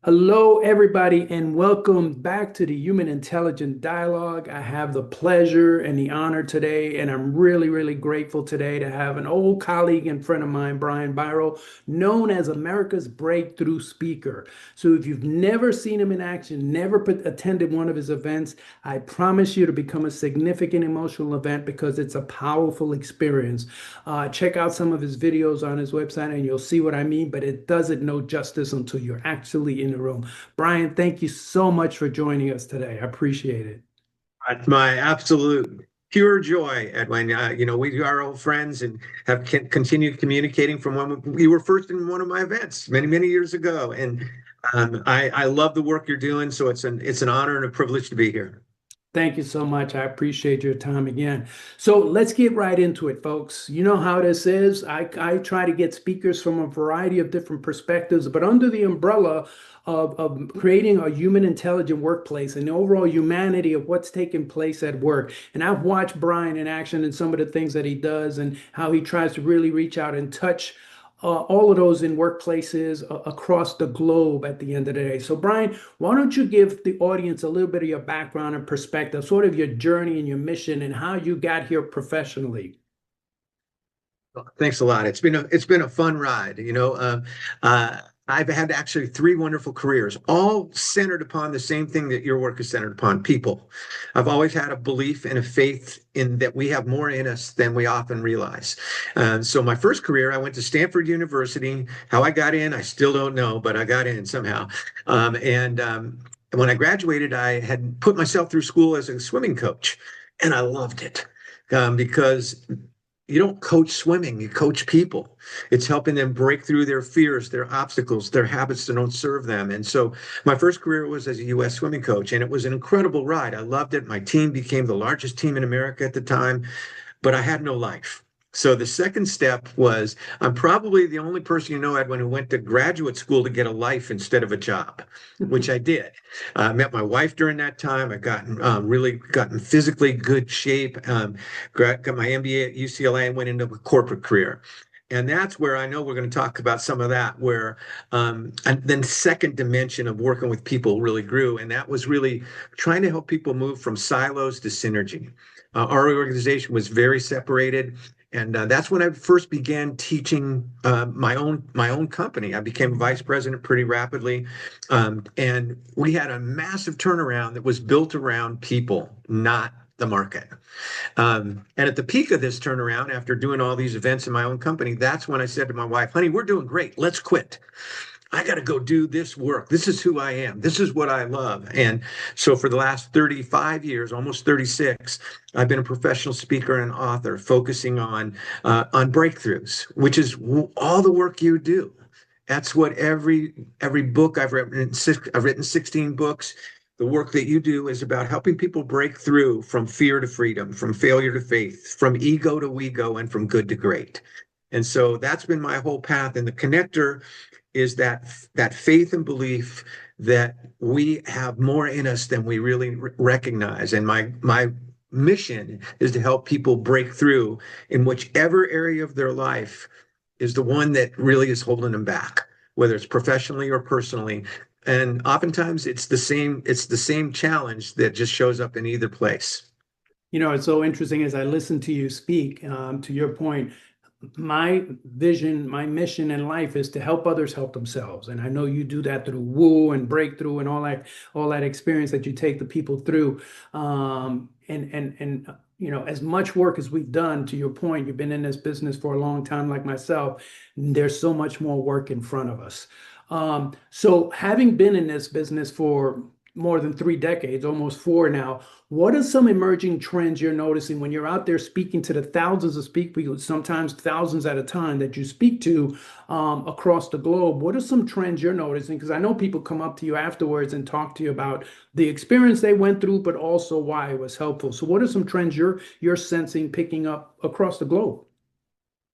Hello, everybody, and welcome back to the Human Intelligent Dialogue. I have the pleasure and the honor today, and I'm really, really grateful today to have an old colleague and friend of mine, Brian Biro, known as America's Breakthrough Speaker. So, if you've never seen him in action, never attended one of his events, I promise you to become a significant emotional event because it's a powerful experience. Check out some of his videos on his website, and you'll see what I mean, but it doesn't know justice until you're actually in the room. Brian, thank you so much for joining us today. I appreciate it. It's my absolute pure joy, Edwin. We are old friends and have continued communicating from when we were first in one of my events many, many years ago. And I love the work you're doing. So it's an honor and a privilege to be here. Thank you so much. I appreciate your time again. So let's get right into it, folks. You know how this is. I try to get speakers from a variety of different perspectives, but under the umbrella of creating a human intelligent workplace and the overall humanity of what's taking place at work. And I've watched Brian in action and some of the things that he does and how he tries to really reach out and touch all of those in workplaces across the globe at the end of the day. So, Brian, why don't you give the audience a little bit of your background and perspective, sort of your journey and your mission and how you got here professionally? Well, thanks a lot. It's been a fun ride. I've had actually three wonderful careers, all centered upon the same thing that your work is centered upon, people. I've always had a belief and a faith in that we have more in us than we often realize. So my first career, I went to Stanford University. How I got in, I still don't know, but I got in somehow. And when I graduated, I had put myself through school as a swimming coach, and I loved it because you don't coach swimming, you coach people. It's helping them break through their fears, their obstacles, their habits that don't serve them. And so my first career was as a US swimming coach, and it was an incredible ride. I loved it. My team became the largest team in America at the time, but I had no life. So the second step was I'm probably the only person Edwin, who went to graduate school to get a life instead of a job, which I did. I met my wife during that time. I really gotten physically good shape. Got my MBA at UCLA and went into a corporate career. And that's where I know we're going to talk about some of that, where and then second dimension of working with people really grew. And that was really trying to help people move from silos to synergy. Our organization was very separated. And that's when I first began teaching my own company. I became vice president pretty rapidly, and we had a massive turnaround that was built around people, not the market. And at the peak of this turnaround, after doing all these events in my own company, that's when I said to my wife, "Honey, we're doing great. Let's quit. I got to go do this work. This is who I am. This is what I love." And so for the last 35 years, almost 36, I've been a professional speaker and author focusing on breakthroughs, which is all the work you do. That's what every book I've written. I've written 16 books. The work that you do is about helping people break through from fear to freedom, from failure to faith, from ego to we go, and from good to great. And so that's been my whole path. And the connector is that faith and belief that we have more in us than we really recognize. And my mission is to help people break through in whichever area of their life is the one that really is holding them back, whether it's professionally or personally. And oftentimes it's the same challenge that just shows up in either place. You know, it's so interesting as I listen to you speak, to your point. My vision, my mission in life is to help others help themselves. And I know you do that through woo and breakthrough and all that experience that you take the people through. As much work as we've done, to your point, you've been in this business for a long time, like myself, there's so much more work in front of us. So having been in this business for more than 3 decades, almost four now, what are some emerging trends you're noticing when you're out there speaking to the thousands of people, sometimes thousands at a time that you speak to across the globe? What are some trends you're noticing? Because I know people come up to you afterwards and talk to you about the experience they went through, but also why it was helpful. So what are some trends you're sensing picking up across the globe?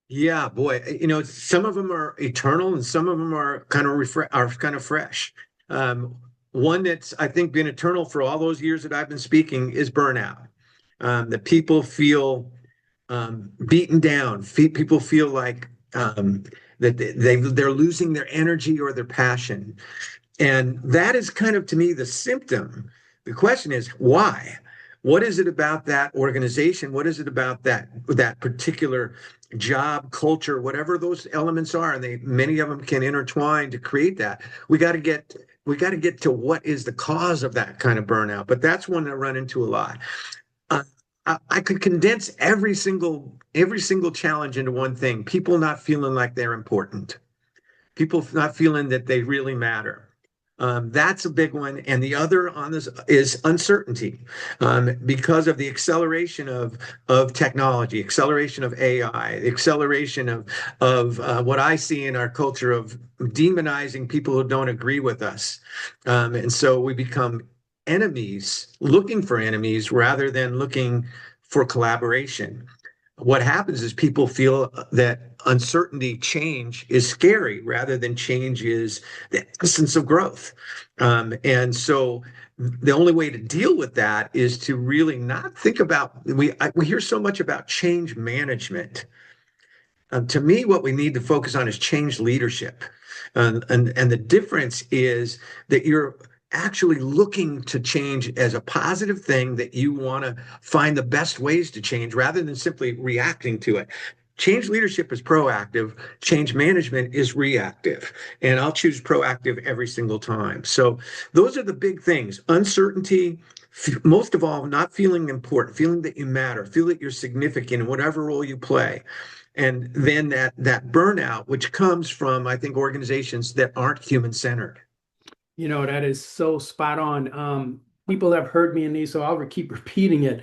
Yeah, boy, some of them are eternal and some of them are kind of fresh. Um, One that's I think been eternal for all those years that I've been speaking is burnout. That people feel beaten down. People feel like that they're losing their energy or their passion. And that is kind of, to me, the symptom. The question is why? What is it about that organization? What is it about that particular job, culture, whatever those elements are? And many of them can intertwine to create that. We got to get to what is the cause of that kind of burnout. But that's one I run into a lot. Uh, I could condense every single challenge into one thing: people not feeling like they're important, people not feeling that they really matter. That's a big one. And the other on this is uncertainty, because of the acceleration of technology, acceleration of AI, acceleration of what I see in our culture of demonizing people who don't agree with us. And so we become enemies, looking for enemies rather than looking for collaboration. What happens is people feel that uncertainty, change is scary rather than change is the essence of growth. And so the only way to deal with that is to really not think about, we hear so much about change management. To me, what we need to focus on is change leadership. And the difference is that you're actually looking to change as a positive thing, that you want to find the best ways to change rather than simply reacting to it. Change leadership is proactive, change management is reactive. And I'll choose proactive every single time. So those are the big things: uncertainty, most of all, not feeling important, feeling that you matter, feel that you're significant in whatever role you play. And then that burnout, which comes from, I think, organizations that aren't human centered. That is so spot on. People have heard me in these, so I'll keep repeating it.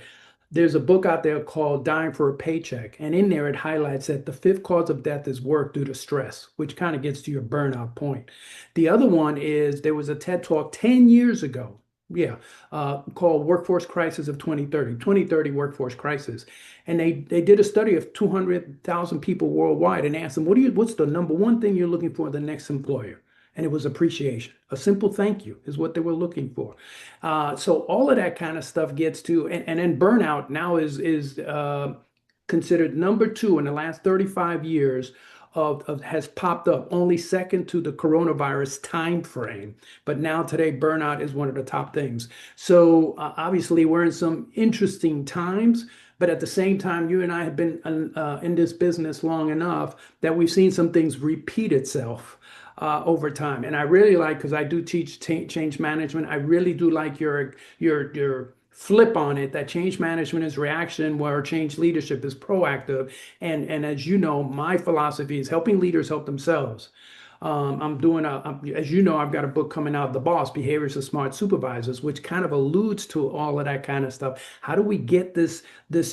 There's a book out there called Dying for a Paycheck, and in there it highlights that the fifth cause of death is work due to stress, which kind of gets to your burnout point. The other one is there was a TED Talk 10 years ago, yeah, called Workforce Crisis of 2030 Workforce Crisis. And they did a study of 200,000 people worldwide and asked them, what's the number one thing you're looking for in the next employer? And it was appreciation. A simple thank you is what they were looking for. So all of that kind of stuff gets to, and then burnout now is considered number two in the last 35 years has popped up, only second to the coronavirus time frame. But now today, burnout is one of the top things. So obviously, we're in some interesting times. But at the same time, you and I have been in this business long enough that we've seen some things repeat itself over time. And I really like, because I do teach change management, I really do like your flip on it, that change management is reaction, where change leadership is proactive. And as you know, my philosophy is helping leaders help themselves. As you know, I've got a book coming out, The Boss, Behaviors of Smart Supervisors, which kind of alludes to all of that kind of stuff. How do we get this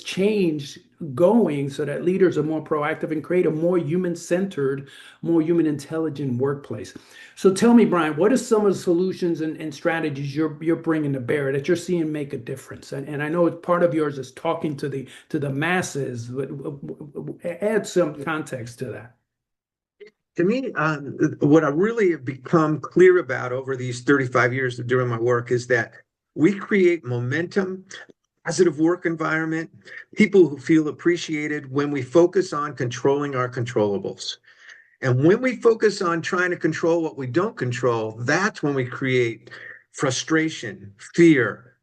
change going so that leaders are more proactive and create a more human-centered, more human intelligent workplace? So tell me, Brian, what are some of the solutions and strategies you're bringing to bear that you're seeing make a difference? And I know part of yours is talking to the masses, but add some context to that. To me, what I really have become clear about over these 35 years of doing my work is that we create momentum, positive work environment, people who feel appreciated when we focus on controlling our controllables. And when we focus on trying to control what we don't control, that's when we create frustration, fear,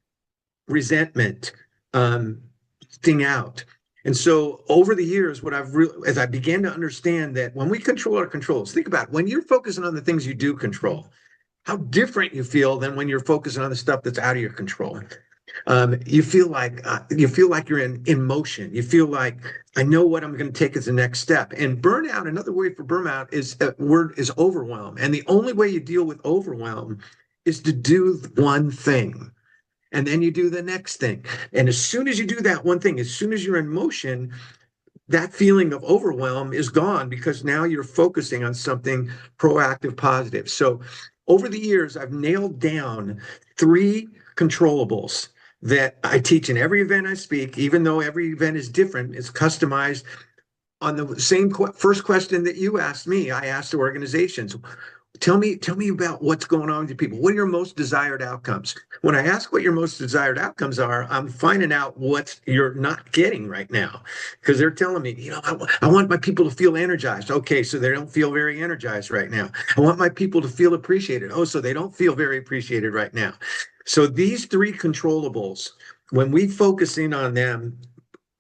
resentment, acting out. And so over the years, as I began to understand that when we control our controls, think about it, when you're focusing on the things you do control, how different you feel than when you're focusing on the stuff that's out of your control. You feel like you're in motion. You feel like, I know what I'm going to take as the next step. And burnout, another word for burnout is overwhelm. And the only way you deal with overwhelm is to do one thing. And then you do the next thing. And as soon as you do that one thing, as soon as you're in motion, that feeling of overwhelm is gone, because now you're focusing on something proactive, positive. So over the years, I've nailed down 3 controllables that I teach in every event I speak. Even though every event is different, it's customized on the same first question that you asked me, I asked the organizations. Tell me about what's going on with your people. What are your most desired outcomes? When I ask what your most desired outcomes are, I'm finding out what you're not getting right now, because they're telling me, I want my people to feel energized. Okay, so they don't feel very energized right now. I want my people to feel appreciated. Oh, so they don't feel very appreciated right now. So these three controllables, when we focus in on them,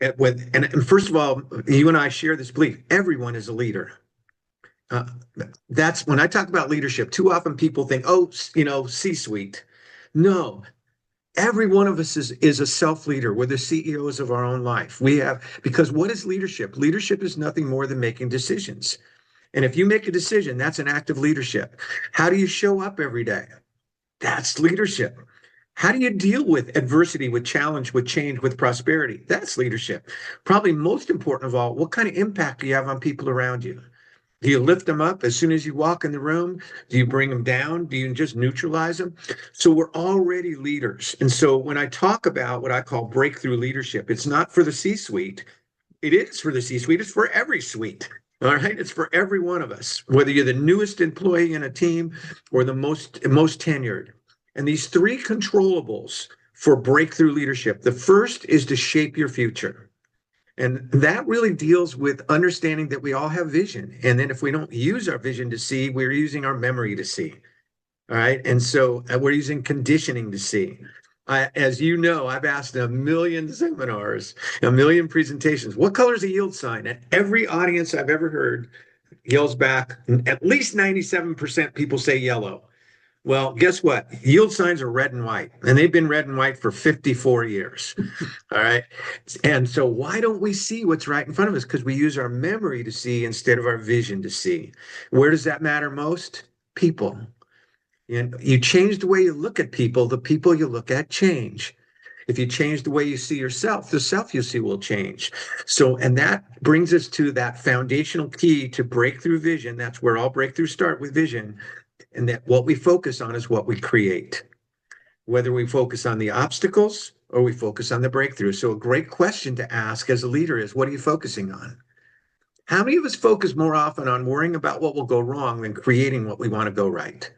and first of all, you and I share this belief: everyone is a leader. Uh, that's when I talk about leadership. Too often people think, oh, C-suite. No, every one of us is a self-leader. We're the CEOs of our own life. Because what is leadership? Leadership is nothing more than making decisions. And if you make a decision, that's an act of leadership. How do you show up every day? That's leadership. How do you deal with adversity, with challenge, with change, with prosperity? That's leadership. Probably most important of all, what kind of impact do you have on people around you? Do you lift them up as soon as you walk in the room? Do you bring them down? Do you just neutralize them? So we're already leaders. And so when I talk about what I call breakthrough leadership, it's not for the C-suite. It is for the C-suite. It's for every suite. All right. It's for every one of us, whether you're the newest employee in a team or the most tenured. And these three controllables for breakthrough leadership. The first is to shape your future. And that really deals with understanding that we all have vision. And then if we don't use our vision to see, we're using our memory to see. All right. And so we're using conditioning to see. As you know, I've asked a million seminars, a million presentations, what color is a yield sign? And every audience I've ever heard yells back, at least 97% people say yellow. Well, guess what? Yield signs are red and white, and they've been red and white for 54 years. All right. And so why don't we see what's right in front of us? Because we use our memory to see instead of our vision to see. Where does that matter most? People. And you change the way you look at people, the people you look at change. If you change the way you see yourself, the self you see will change. So, and that brings us to that foundational key to breakthrough vision. That's where all breakthroughs start, with vision. And that what we focus on is what we create, whether we focus on the obstacles or we focus on the breakthrough. So a great question to ask as a leader is, what are you focusing on? How many of us focus more often on worrying about what will go wrong than creating what we want to go right?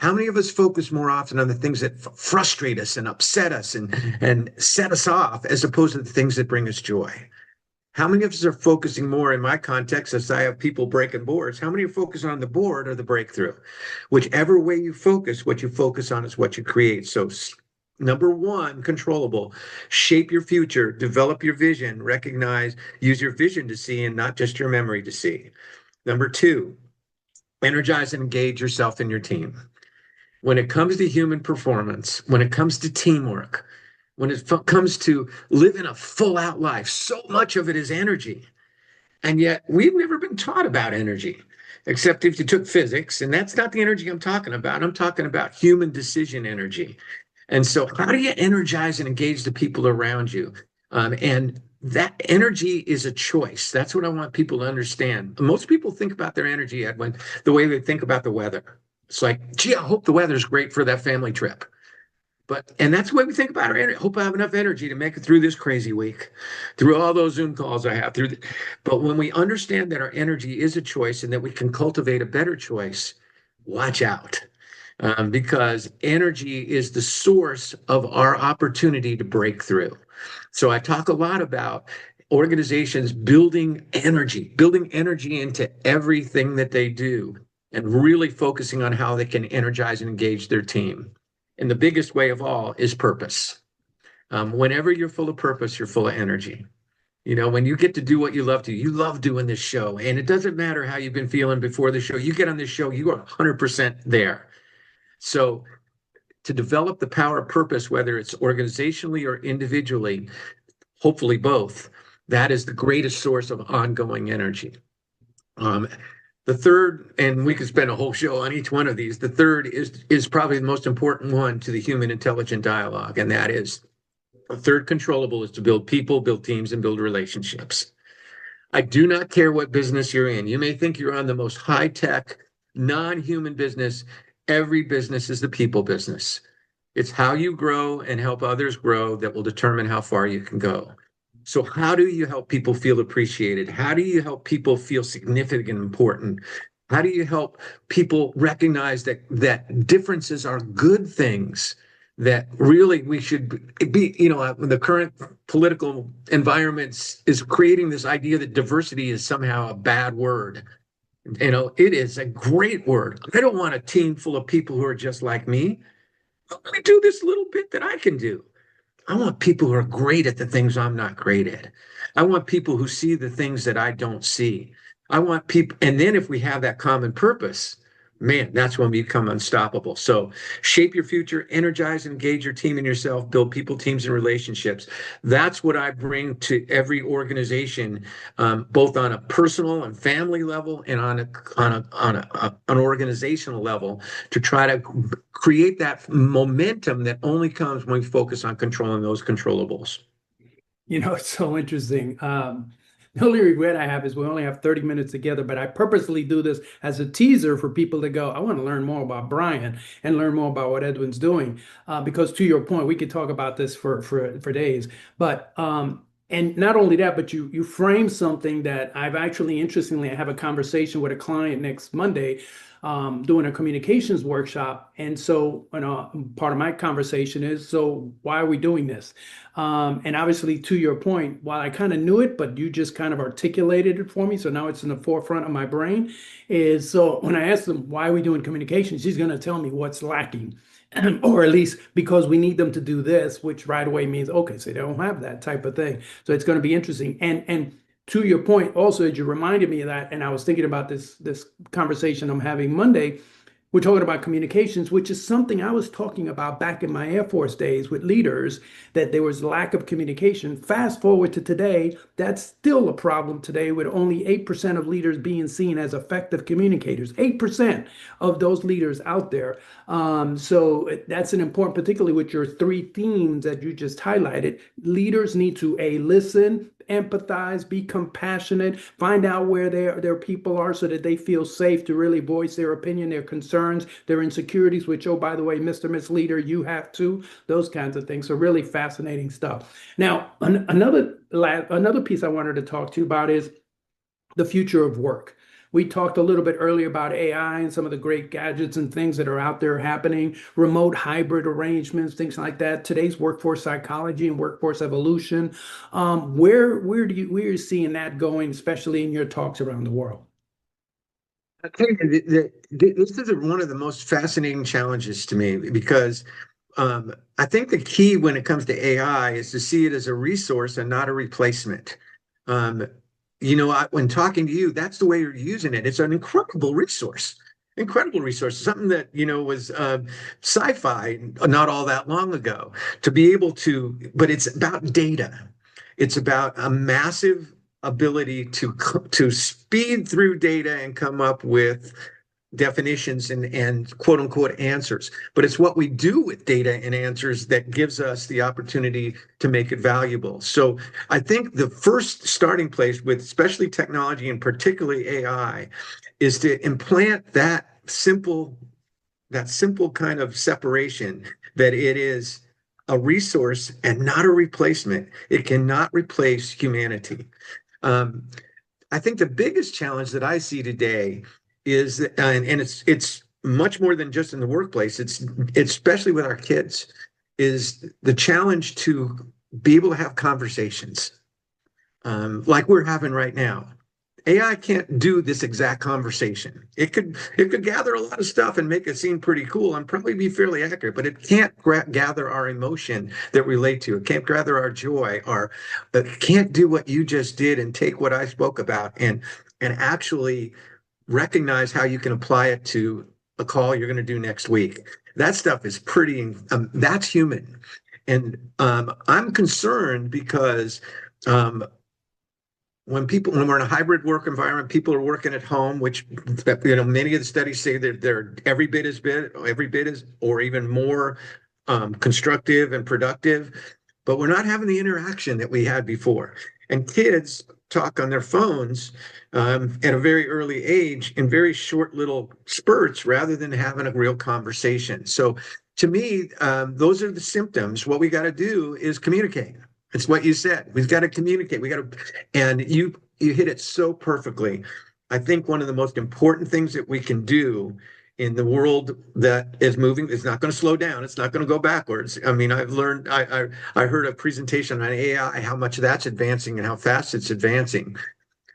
How many of us focus more often on the things that frustrate us and upset us and set us off, as opposed to the things that bring us joy? How many of us are focusing more, in my context, as I have people breaking boards, how many are focusing on the board or the breakthrough? Whichever way you focus, what you focus on is what you create. So number one, controllable, shape your future, develop your vision, recognize, use your vision to see and not just your memory to see. Number two, energize and engage yourself and your team. When it comes to human performance, when it comes to teamwork, when it comes to living a full out life, so much of it is energy. And yet we've never been taught about energy, except if you took physics. And that's not the energy I'm talking about. I'm talking about human decision energy. And so how do you energize and engage the people around you? And that energy is a choice. That's what I want people to understand. Most people think about their energy, Edwin, the way they think about the weather. It's like, gee, I hope the weather's great for that family trip. And that's the way we think about our energy. Hope I have enough energy to make it through this crazy week, through all those Zoom calls I have. But when we understand that our energy is a choice and that we can cultivate a better choice, watch out. Because energy is the source of our opportunity to break through. So I talk a lot about organizations building energy into everything that they do, and really focusing on how they can energize and engage their team. And the biggest way of all is purpose. Whenever you're full of purpose, you're full of energy. When you get to do what you love doing this show. And it doesn't matter how you've been feeling before the show. You get on this show, you are 100% there. So to develop the power of purpose, whether it's organizationally or individually, hopefully both, that is the greatest source of ongoing energy. The third, and we could spend a whole show on each one of these, the third is probably the most important one to the human intelligent dialogue. And that is, the third controllable is to build people, build teams, and build relationships. I do not care what business you're in. You may think you're on the most high-tech, non-human business. Every business is the people business. It's how you grow and help others grow that will determine how far you can go. So how do you help people feel appreciated? How do you help people feel significant and important? How do you help people recognize that differences are good things? That really we should be, the current political environment is creating this idea that diversity is somehow a bad word. It is a great word. I don't want a team full of people who are just like me. Let me do this little bit that I can do. I want people who are great at the things I'm not great at. I want people who see the things that I don't see. I want people, and then if we have that common purpose, man, that's when we become unstoppable. So shape your future, energize, engage your team and yourself, build people, teams, and relationships. That's what I bring to every organization, both on a personal and family level and an organizational level, to try to create that momentum that only comes when we focus on controlling those controllables. It's so interesting. The only regret I have is we only have 30 minutes together, but I purposely do this as a teaser for people to go, I want to learn more about Brian and learn more about what Edwin's doing. Because to your point, we could talk about this for days. But and not only that, but you frame something that I've actually, interestingly, I have a conversation with a client next Monday, doing a communications workshop. And so, part of my conversation is, so why are we doing this? And obviously, to your point, while I kind of knew it, but you just kind of articulated it for me, so now it's in the forefront of my brain. Is so when I ask them why are we doing communications, she's going to tell me what's lacking, or at least because we need them to do this, which right away means okay, so they don't have that type of thing. So it's going to be interesting. And to your point, also, as you reminded me of that, and I was thinking about this conversation I'm having Monday. We're talking about communications, which is something I was talking about back in my Air Force days with leaders, that there was lack of communication. Fast forward to today, that's still a problem today, with only 8% of leaders being seen as effective communicators. 8% of those leaders out there. So that's an important, particularly with your three themes that you just highlighted. Leaders need to listen, empathize, be compassionate, find out where their people are so that they feel safe to really voice their opinion, their concerns, their insecurities, which, oh, by the way, Mr. Miss Leader, you have too, those kinds of things. So really fascinating stuff. Now, another piece I wanted to talk to you about is the future of work. We talked a little bit earlier about AI and some of the great gadgets and things that are out there happening, remote hybrid arrangements, things like that. Today's workforce psychology and workforce evolution. Where are you seeing that going, especially in your talks around the world? I tell you, this is one of the most fascinating challenges to me because I think the key when it comes to AI is to see it as a resource and not a replacement. Um, when talking to you, that's the way you're using it. It's an incredible resource, something that, was sci-fi not all that long ago to be able to, but it's about data. It's about a massive ability to speed through data and come up with definitions and quote unquote answers. But it's what we do with data and answers that gives us the opportunity to make it valuable. So I think the first starting place with especially technology and particularly AI is to implant that simple kind of separation, that it is a resource and not a replacement. It cannot replace humanity. Um, I think the biggest challenge that I see today is, and it's much more than just in the workplace. It's especially with our kids, is the challenge to be able to have conversations like we're having right now. AI can't do this exact conversation. It could gather a lot of stuff and make it seem pretty cool and probably be fairly accurate, but it can't gather our emotion that relate to it. Can't gather our joy, or it can't do what you just did and take what I spoke about and actually recognize how you can apply it to a call you're going to do next week. That stuff is pretty. That's human, and I'm concerned because. When we're in a hybrid work environment, people are working at home, which many of the studies say that they're every bit as or even more constructive and productive, but we're not having the interaction that we had before. And kids talk on their phones at a very early age in very short little spurts rather than having a real conversation. So to me, those are the symptoms. What we got to do is communicate. It's what you said. We've got to communicate. And you hit it so perfectly. I think one of the most important things that we can do in the world that is moving is not going to slow down. It's not going to go backwards. I mean, I've learned, I heard a presentation on AI, how much that's advancing and how fast it's advancing.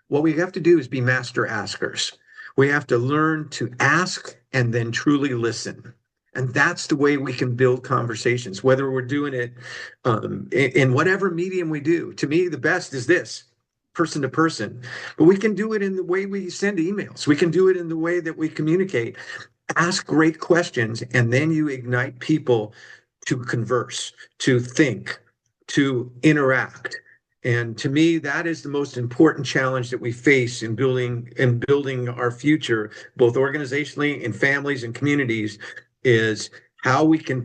What we have to do is be master askers. We have to learn to ask and then truly listen. And that's the way we can build conversations, whether we're doing it in whatever medium we do. To me, the best is this, person to person. But we can do it in the way we send emails. We can do it in the way that we communicate. Ask great questions, and then you ignite people to converse, to think, to interact. And to me, that is the most important challenge that we face in building our future, both organizationally, in families and communities, is how we can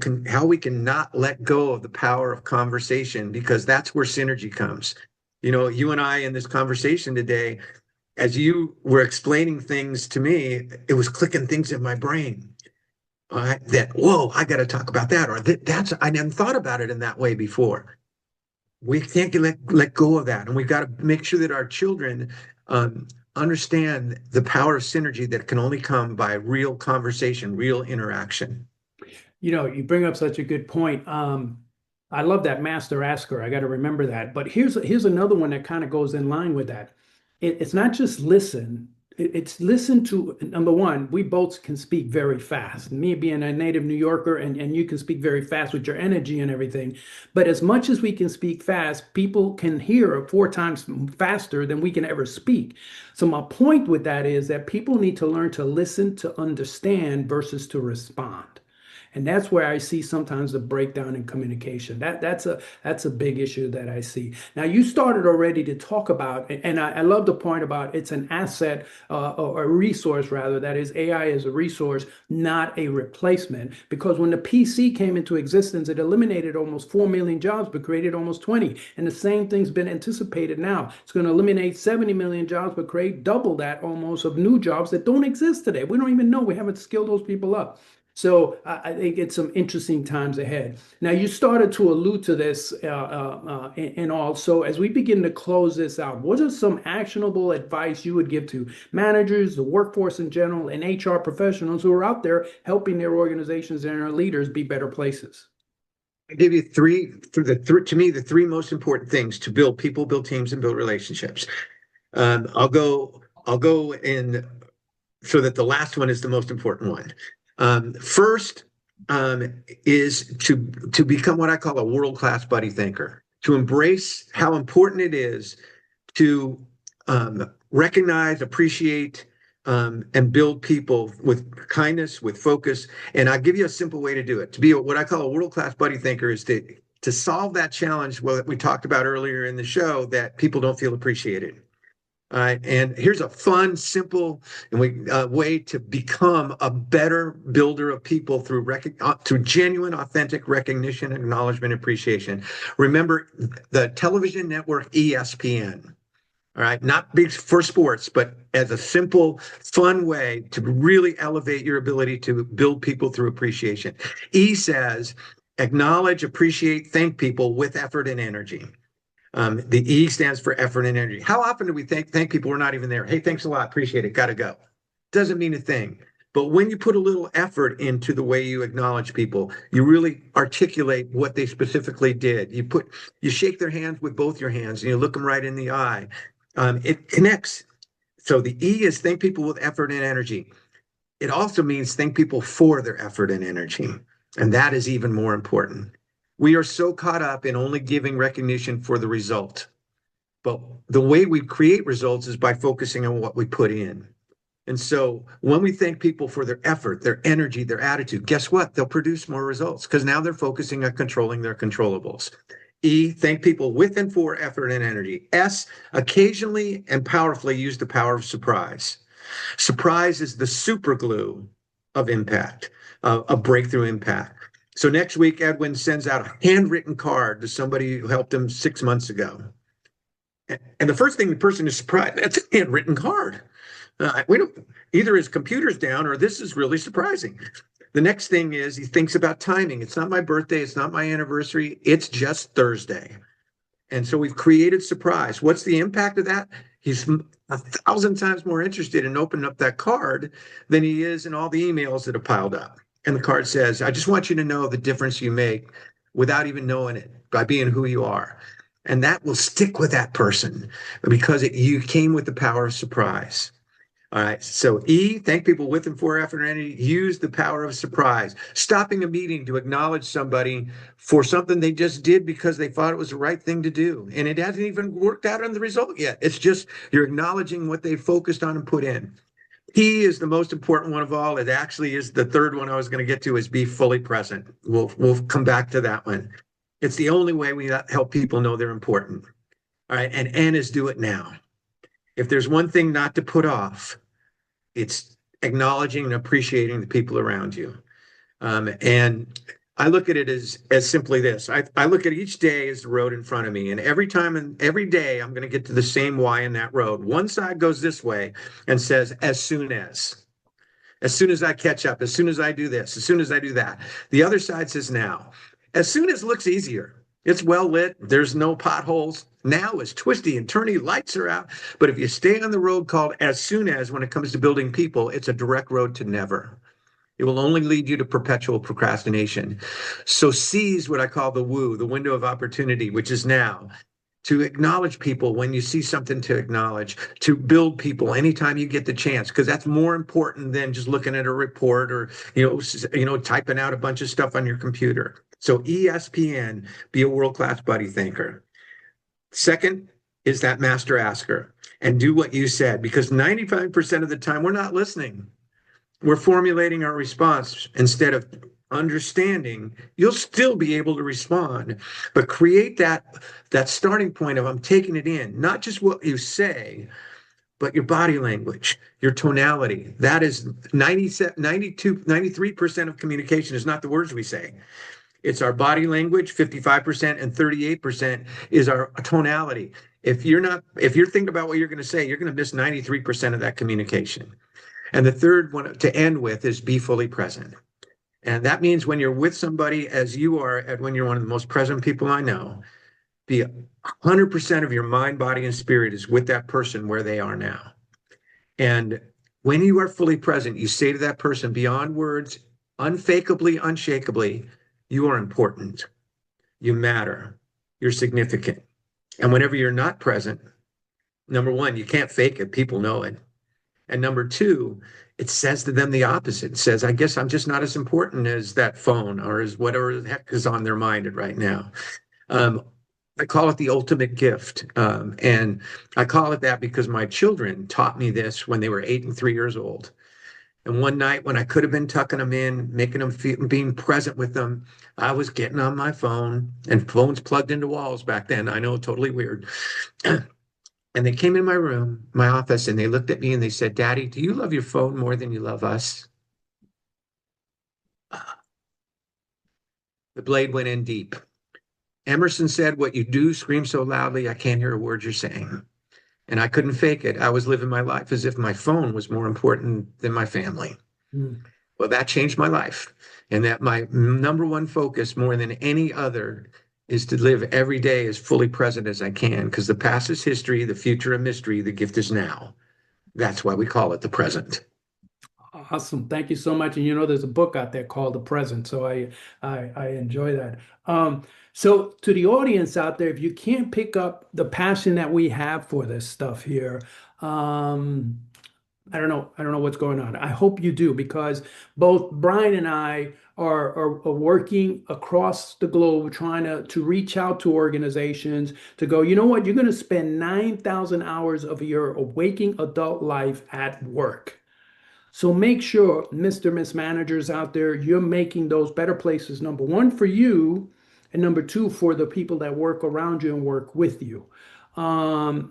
not let go of the power of conversation, because that's where synergy comes. You know, you and I in this conversation today, as you were explaining things to me, it was clicking things in my brain. That, whoa, I got to talk about that, or that's, I never thought about it in that way before. We can't let go of that, and we've got to make sure that our children understand the power of synergy that can only come by real conversation, real interaction. You know, you bring up such a good point. I love that master asker. I got to remember that. But here's another one that kind of goes in line with that. It's not just listen. It's listen to, number one, we both can speak very fast. Me being a native New Yorker, and you can speak very fast with your energy and everything. But as much as we can speak fast, people can hear 4 times faster than we can ever speak. So my point with that is that people need to learn to listen to understand versus to respond. And that's where I see sometimes the breakdown in communication. That's a big issue that I see. Now you started already to talk about, and I love the point about it's an asset or a resource rather. That is, AI is a resource, not a replacement. Because when the PC came into existence, it eliminated almost 4 million jobs, but created almost 20. And the same thing's been anticipated now. It's going to eliminate 70 million jobs, but create double that almost of new jobs that don't exist today. We don't even know. We haven't skilled those people up. So I think it's some interesting times ahead. Now, you started to allude to this and all. So as we begin to close this out, what are some actionable advice you would give to managers, the workforce in general, and HR professionals who are out there helping their organizations and their leaders be better places? I give you to me, the three most important things to build people, build teams, and build relationships. I'll go in so that the last one is the most important one. First is to become what I call a world-class buddy thinker, to embrace how important it is to recognize, appreciate, and build people with kindness, with focus. And I'll give you a simple way to do it. To be what I call a world-class buddy thinker is to solve that challenge that we talked about earlier in the show, that people don't feel appreciated. All right, and here's a fun, simple way to become a better builder of people through genuine, authentic recognition, acknowledgement, appreciation. Remember the television network ESPN. All right, not big for sports, but as a simple, fun way to really elevate your ability to build people through appreciation. E says, acknowledge, appreciate, thank people with effort and energy. The E stands for effort and energy. How often do we thank people who are not even there? Hey, thanks a lot. Appreciate it. Got to go. Doesn't mean a thing. But when you put a little effort into the way you acknowledge people, you really articulate what they specifically did. You shake their hands with both your hands and you look them right in the eye. It connects. So the E is thank people with effort and energy. It also means thank people for their effort and energy. And that is even more important. We are so caught up in only giving recognition for the result. But the way we create results is by focusing on what we put in. And so when we thank people for their effort, their energy, their attitude, guess what? They'll produce more results because now they're focusing on controlling their controllables. E, thank people with and for effort and energy. S, occasionally and powerfully use the power of surprise. Surprise is the super glue of impact, of breakthrough impact. So next week, Edwin sends out a handwritten card to somebody who helped him 6 months ago. And the first thing the person is surprised, that's a handwritten card. We don't, either his computer's down or this is really surprising. The next thing is he thinks about timing. It's not my birthday. It's not my anniversary. It's just Thursday. And so we've created surprise. What's the impact of that? He's 1,000 times more interested in opening up that card than he is in all the emails that have piled up. And the card says, I just want you to know the difference you make without even knowing it by being who you are. And that will stick with that person because you came with the power of surprise. All right. So E, thank people with and for effort and energy. Use the power of surprise. Stopping a meeting to acknowledge somebody for something they just did because they thought it was the right thing to do. And it hasn't even worked out on the result yet. It's just you're acknowledging what they focused on and put in. P is the most important one of all. It actually is the third one I was going to get to is be fully present. We'll come back to that one. It's the only way we help people know they're important. All right. And N is do it now. If there's one thing not to put off, it's acknowledging and appreciating the people around you. And I look at it as simply this. I look at each day as the road in front of me. And every time and every day, I'm going to get to the same Y in that road. One side goes this way and says, as soon as I catch up, as soon as I do this, as soon as I do that. The other side says now. As soon as looks easier. It's well lit. There's no potholes. Now is twisty and turny. Lights are out. But if you stay on the road called as soon as when it comes to building people, it's a direct road to never. It will only lead you to perpetual procrastination. So seize what I call the woo, the window of opportunity, which is now. To acknowledge people when you see something to acknowledge, to build people anytime you get the chance, because that's more important than just looking at a report or typing out a bunch of stuff on your computer. So ESPN, be a world-class buddy thinker. Second is that master asker and do what you said, because 95% of the time we're not listening. We're formulating our response instead of understanding. You'll still be able to respond, but create that starting point of I'm taking it in, not just what you say, but your body language, your tonality. That is 97, 92, 93% of communication is not the words we say. It's our body language, 55%, and 38% is our tonality. If you're thinking about what you're going to say, you're going to miss 93% of that communication. And the third one to end with is be fully present. And that means when you're with somebody as you are, and when you're one of the most present people I know, be 100% of your mind, body, and spirit is with that person where they are now. And when you are fully present, you say to that person beyond words, unfakeably, unshakably, you are important. You matter. You're significant. And whenever you're not present, number one, you can't fake it. People know it. And number two, it says to them the opposite. It says, I guess I'm just not as important as that phone or as whatever the heck is on their mind right now. I call it the ultimate gift. And I call it that because my children taught me this when they were 8 and 3 years old. And one night when I could have been tucking them in, making them feel, being present with them, I was getting on my phone, and phones plugged into walls back then. I know, totally weird. And they came in my room, my office, and they looked at me and they said, Daddy, do you love your phone more than you love us? The blade went in deep. Emerson said, what you do screams so loudly, I can't hear a word you're saying. And I couldn't fake it. I was living my life as if my phone was more important than my family. Mm. Well, that changed my life. And that my number one focus more than any other is to live every day as fully present as I can, because the past is history, the future a mystery, the gift is now. That's why we call it the present. Awesome. Thank you so much. And there's a book out there called The Present. So I enjoy that. So to the audience out there, if you can't pick up the passion that we have for this stuff here, I don't know. I don't know what's going on. I hope you do, because both Brian and I are working across the globe trying to reach out to organizations to go, you know what? You're going to spend 9,000 hours of your waking adult life at work. So make sure, Mr. Miss Managers out there, you're making those better places, number one, for you, and number two, for the people that work around you and work with you. And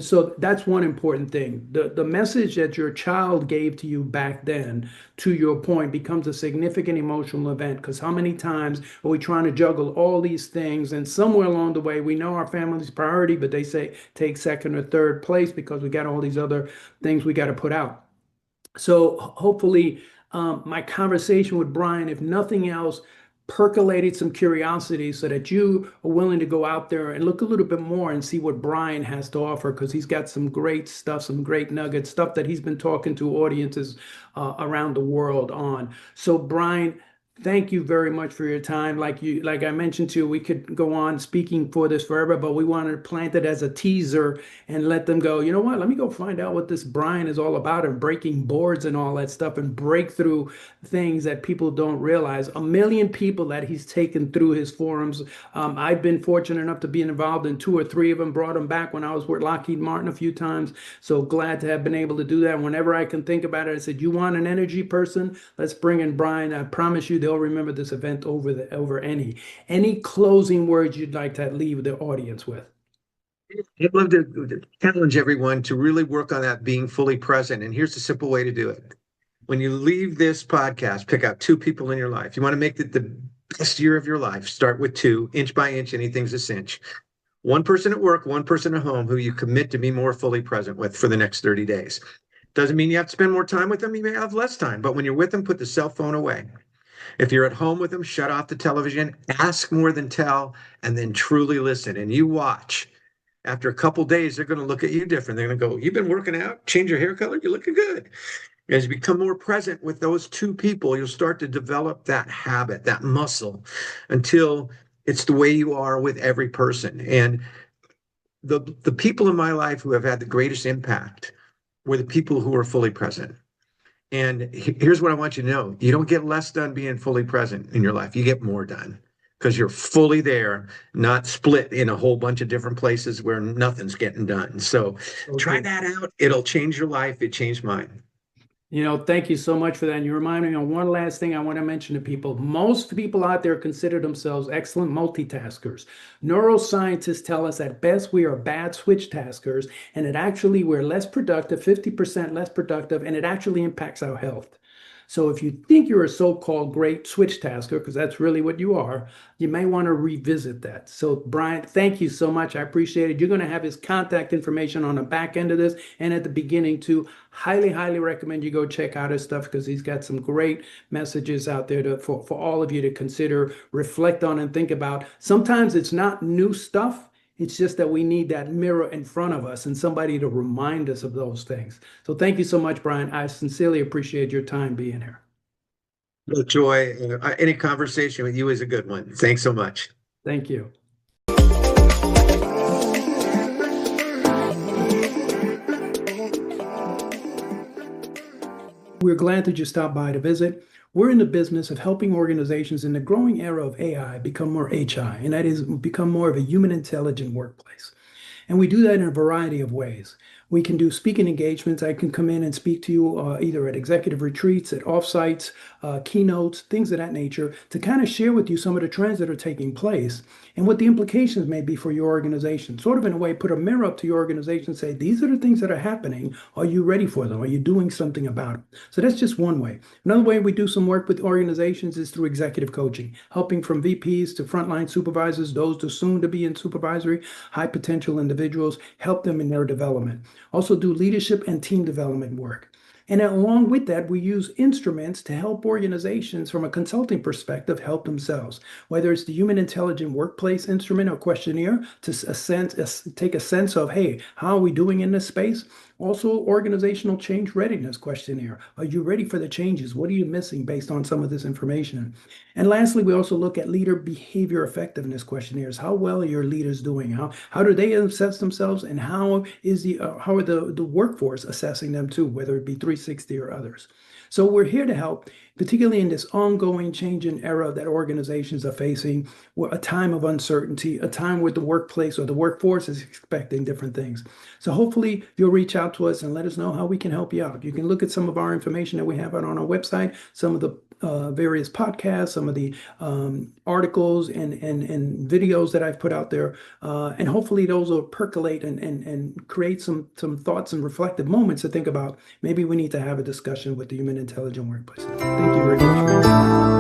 so that's one important thing. The message that your child gave to you back then, to your point, becomes a significant emotional event, because how many times are we trying to juggle all these things, and somewhere along the way we know our family's priority, but they say take second or third place because we got all these other things we got to put out. So hopefully my conversation with Brian, if nothing else, percolated some curiosity so that you are willing to go out there and look a little bit more and see what Brian has to offer, because he's got some great stuff, some great nuggets, stuff that he's been talking to audiences around the world on. So, Brian, thank you very much for your time. Like I mentioned to you, we could go on speaking for this forever, but we wanted to plant it as a teaser and let them go, you know what? Let me go find out what this Brian is all about, and breaking boards and all that stuff, and break through things that people don't realize. 1 million people that he's taken through his forums. I've been fortunate enough to be involved in 2 or 3 of them, brought them back when I was with Lockheed Martin a few times. So glad to have been able to do that. Whenever I can think about it, I said, you want an energy person? Let's bring in Brian. I promise you, they'll remember this event over any closing words you'd like to leave the audience with. I'd love to challenge everyone to really work on that being fully present. And here's the simple way to do it. When you leave this podcast, pick out 2 people in your life. You want to make it the best year of your life. Start with 2, inch by inch, anything's a cinch. 1 person at work, 1 person at home who you commit to be more fully present with for the next 30 days. Doesn't mean you have to spend more time with them. You may have less time, but when you're with them, put the cell phone away. If you're at home with them, shut off the television, ask more than tell, and then truly listen. And you watch. After a couple days, they're going to look at you different. They're going to go, you've been working out, change your hair color, you're looking good. As you become more present with those 2 people, you'll start to develop that habit, that muscle, until it's the way you are with every person. And the people in my life who have had the greatest impact were the people who are fully present. And here's what I want you to know. You don't get less done being fully present in your life. You get more done because you're fully there, not split in a whole bunch of different places where nothing's getting done. So try that out. It'll change your life. It changed mine. Thank you so much for that. And you remind me of one last thing I want to mention to people. Most people out there consider themselves excellent multitaskers. Neuroscientists tell us at best we are bad switch taskers, and it actually we're less productive, 50% less productive, and it actually impacts our health. So if you think you're a so-called great switch tasker, because that's really what you are, you may want to revisit that. So Brian, thank you so much. I appreciate it. You're going to have his contact information on the back end of this and at the beginning too. Highly, highly recommend you go check out his stuff, because he's got some great messages out there for all of you to consider, reflect on, and think about. Sometimes it's not new stuff. It's just that we need that mirror in front of us and somebody to remind us of those things. So thank you so much, Brian. I sincerely appreciate your time being here. Joy, any conversation with you is a good one. Thanks so much. Thank you. We're glad that you stopped by to visit. We're in the business of helping organizations in the growing era of AI become more HI, and that is become more of a human intelligent workplace. And we do that in a variety of ways. We can do speaking engagements. I can come in and speak to you either at executive retreats, at offsites, keynotes, things of that nature, to kind of share with you some of the trends that are taking place and what the implications may be for your organization. Sort of in a way, put a mirror up to your organization and say, these are the things that are happening. Are you ready for them? Are you doing something about it? So that's just one way. Another way we do some work with organizations is through executive coaching, helping from VPs to frontline supervisors, those to soon to be in supervisory, high potential individuals, help them in their development. Also do leadership and team development work. And along with that, we use instruments to help organizations from a consulting perspective help themselves, whether it's the Human Intelligent Workplace instrument or questionnaire to take a sense of, hey, how are we doing in this space? Also, organizational change readiness questionnaire. Are you ready for the changes? What are you missing based on some of this information? And lastly, we also look at leader behavior effectiveness questionnaires. How well are your leaders doing? How do they assess themselves? And how are the workforce assessing them too, whether it be 360 or others? So we're here to help, particularly in this ongoing changing era that organizations are facing, a time of uncertainty, a time where the workplace or the workforce is expecting different things. So hopefully you'll reach out to us and let us know how we can help you out. You can look at some of our information that we have on our website, some of the various podcasts, some of the articles and videos that I've put out there. And hopefully those will percolate and create some thoughts and reflective moments to think about. Maybe we need to have a discussion with the Human Intelligent Workplace. Thank you very much.